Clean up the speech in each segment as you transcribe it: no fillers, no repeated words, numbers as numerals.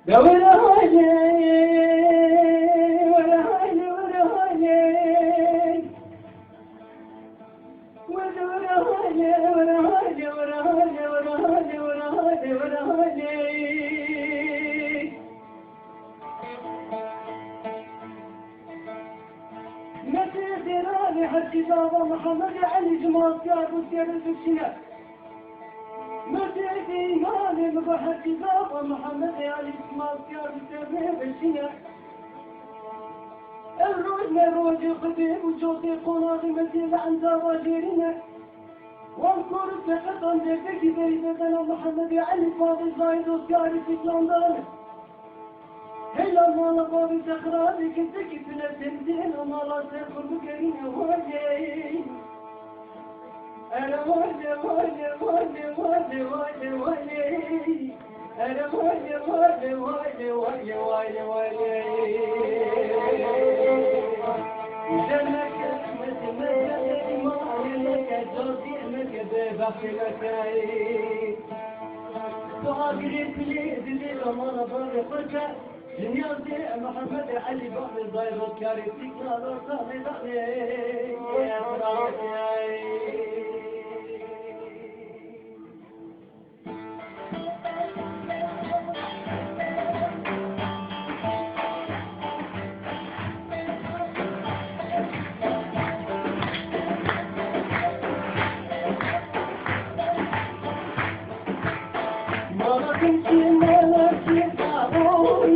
يا ولا هالي ولا هالي ولا هالي ولا هالي ولا هالي ولا هالي ولا هالي ولا هالي ولا هالي مسيح راني حكي بابا محمد علي جمال كاب وسير الفكشنة مسيح إيماني مبحكي بابا محمد علي جمال كاب وسير الفكشنة الروج مروج الخبيب وجوطي قناغي مثيل عن زواجرنا وانكر الثقة بيتك بيتنا محمد علي فاضي زايد وسكاري في لندن هلا ما لقوا تقراري كنتك في التنزيل وما لا تدخل بكريم واجي انا واجي واجي واجي واجي واجي واجي انا واجي واجي واجي واجي واجي واجي جنك مثل ما عليك جوزي انك ببخي مكاي فاقري بليد اللي لما نظر فرقه دنياتي محمد علي بحر الضير وكاري فيك نظر صاحي ضحي يا فراشي ما تمشي ما تمشي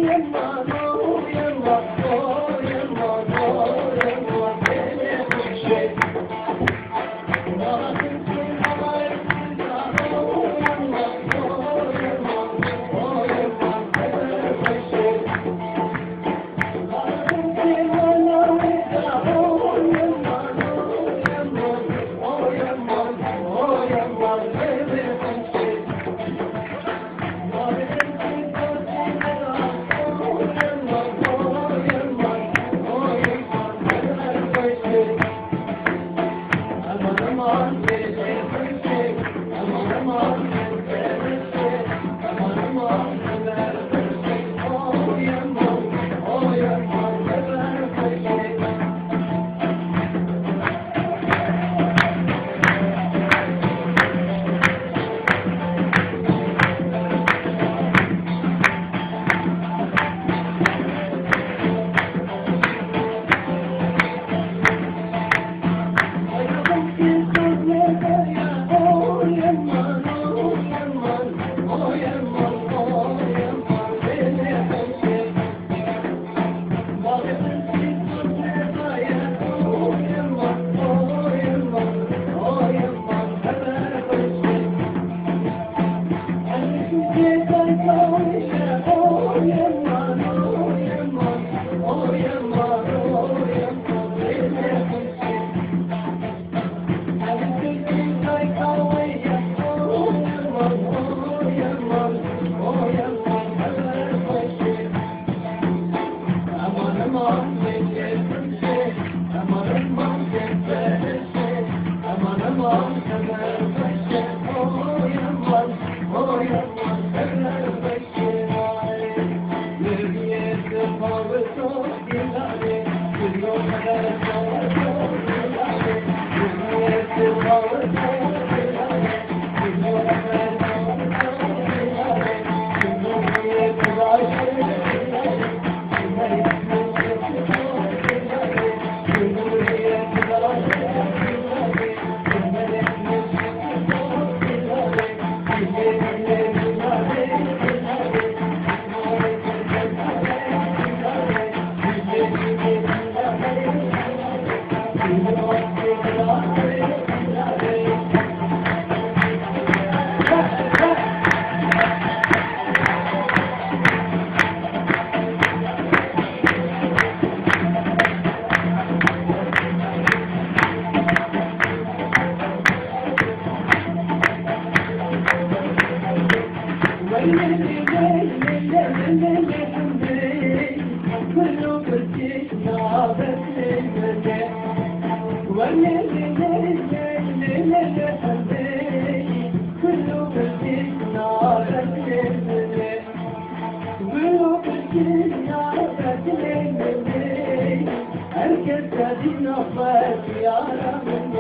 sevdiğin affet yaramın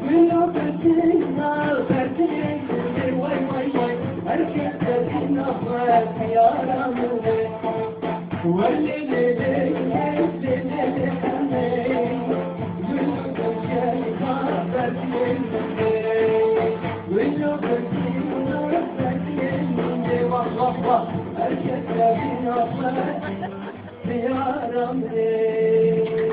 Gülübüzün affettin vay vay vay Herkes sevdiğin affet yaramın Herkes sevdiğin affet yaramın